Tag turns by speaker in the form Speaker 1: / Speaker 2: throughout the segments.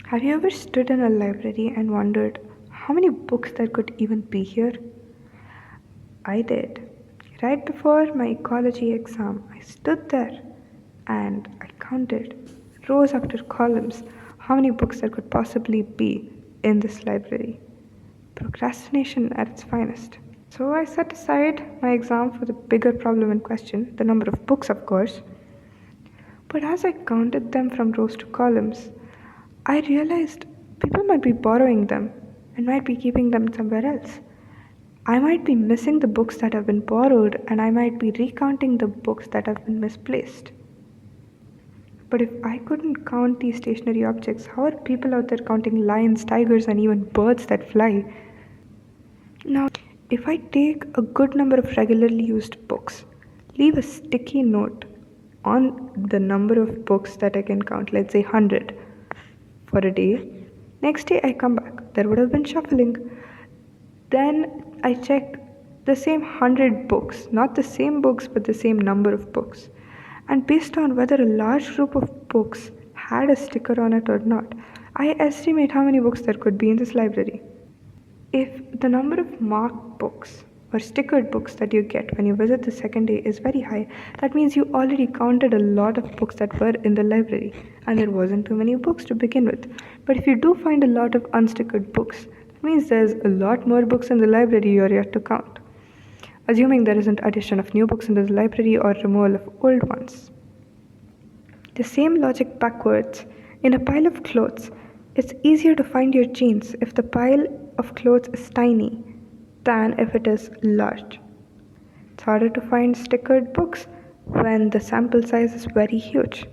Speaker 1: Have you ever stood in a library and wondered how many books there could even be here? I did. Right before my ecology exam, I stood there and I counted, rows after columns, how many books there could possibly be in this library. Procrastination at its finest. So I set aside my exam for the bigger problem in question, the number of books, of course. But as I counted them from rows to columns, I realized people might be borrowing them and might be keeping them somewhere else. I might be missing the books that have been borrowed, and I might be recounting the books that have been misplaced. But if I couldn't count these stationary objects, how are people out there counting lions, tigers, and even birds that fly? Now, if I take a good number of regularly used books, leave a sticky note on the number of books that I can count, let's say 100 for a day, next day I come back, there would have been shuffling. Then I checked the same 100 books, not the same books, but the same number of books. And based on whether a large group of books had a sticker on it or not, I estimate how many books there could be in this library. If the number of marked books or stickered books that you get when you visit the second day is very high, that means you already counted a lot of books that were in the library, and there wasn't too many books to begin with. But if you do find a lot of unstickered books, that means there's a lot more books in the library you're yet to count, assuming there isn't addition of new books in the library or removal of old ones. The same logic backwards. In a pile of clothes, it's easier to find your jeans if the pile of clothes is tiny than if it is large. It's harder to find stickered books when the sample size is very huge.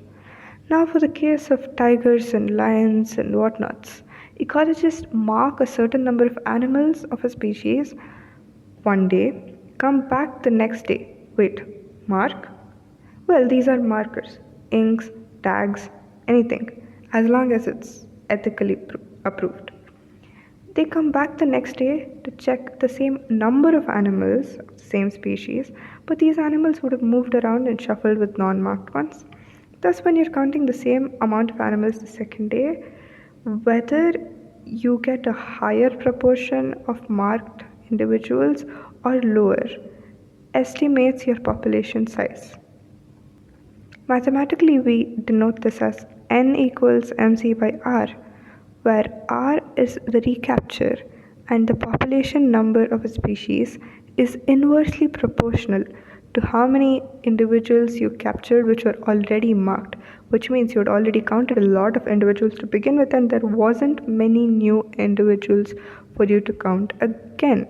Speaker 1: Now, for the case of tigers and lions and whatnots, ecologists mark a certain number of animals of a species one day, come back the next day. Wait, mark? Well, these are markers, inks, tags, anything, as long as it's ethically approved. They come back the next day to check the same number of animals of the same species, but these animals would have moved around and shuffled with non marked ones. Thus, when you're counting the same amount of animals the second day, whether you get a higher proportion of marked individuals or lower estimates your population size. Mathematically, we denote this as n equals mc by r, where r is the recapture and the population number of a species is inversely proportional to how many individuals you captured which were already marked, which means you had already counted a lot of individuals to begin with and there wasn't many new individuals for you to count again.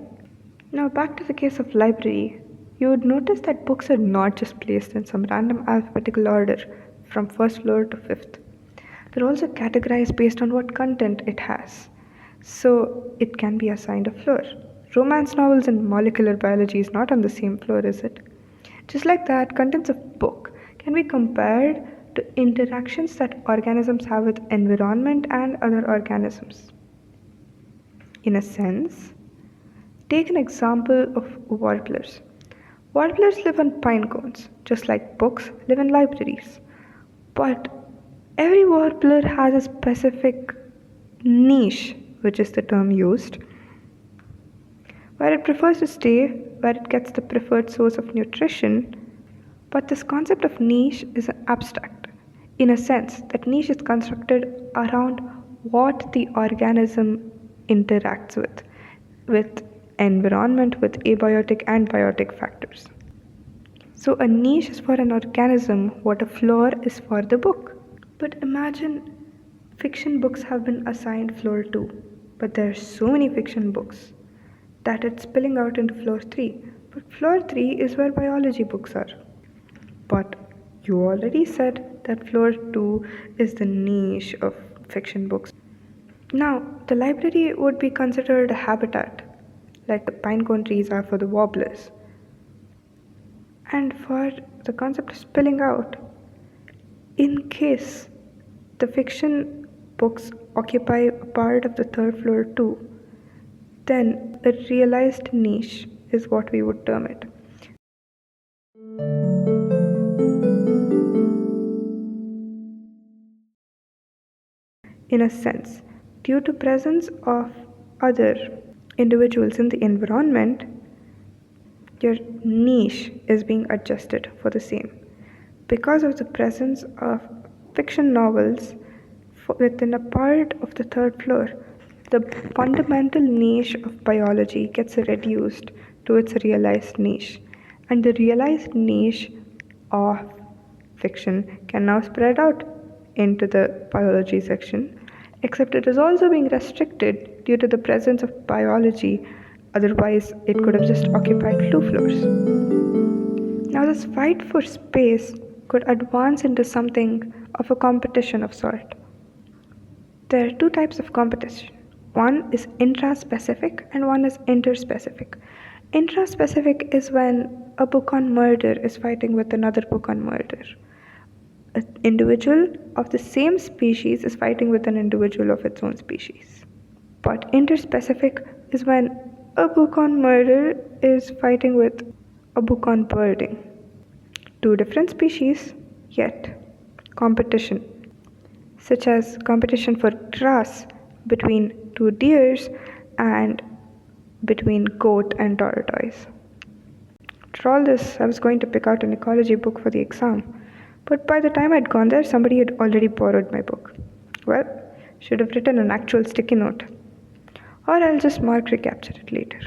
Speaker 1: Now back to the case of library. You would notice that books are not just placed in some random alphabetical order from first floor to fifth. They're also categorized based on what content it has. So it can be assigned a floor. Romance novels and molecular biology is not on the same floor, is it? Just like that, contents of book can be compared to interactions that organisms have with environment and other organisms. In a sense, take an example of warblers. Warblers live on pine cones, just like books live in libraries. But every warbler has a specific niche, which is the term used, where it prefers to stay, where it gets the preferred source of nutrition. But this concept of niche is abstract. In a sense, that niche is constructed around what the organism interacts with environment, with abiotic and biotic factors. So a niche is for an organism what a floor is for the book. But imagine fiction books have been assigned floor 2, but there are so many fiction books that it's spilling out into floor 3. But floor 3 is where biology books are. But you already said that floor 2 is the niche of fiction books. Now, the library would be considered a habitat, like the pinecone trees are for the warblers. And for the concept of spilling out, in case the fiction books occupy a part of the third floor too, then a realized niche is what we would term it. in a sense. Due to presence of other individuals in the environment, your niche is being adjusted for the same. Because of the presence of fiction novels within a part of the third floor, the fundamental niche of biology gets reduced to its realized niche, and the realized niche of fiction can now spread out into the biology section, except it is also being restricted due to the presence of biology, otherwise, it could have just occupied 2 floors. Now, this fight for space could advance into something of a competition of sort. There are 2 types of competition. One is intraspecific and one is interspecific. Intraspecific is when a book on murder is fighting with another book on murder. An individual of the same species is fighting with an individual of its own species. But interspecific is when a book on murder is fighting with a book on birding. 2 different species, yet competition, such as competition for grass between 2 deers and between goat and tortoise. After all this, I was going to pick out an ecology book for the exam, but by the time I'd gone there, somebody had already borrowed my book. Well, should have written an actual sticky note, or I'll just mark recapture it later.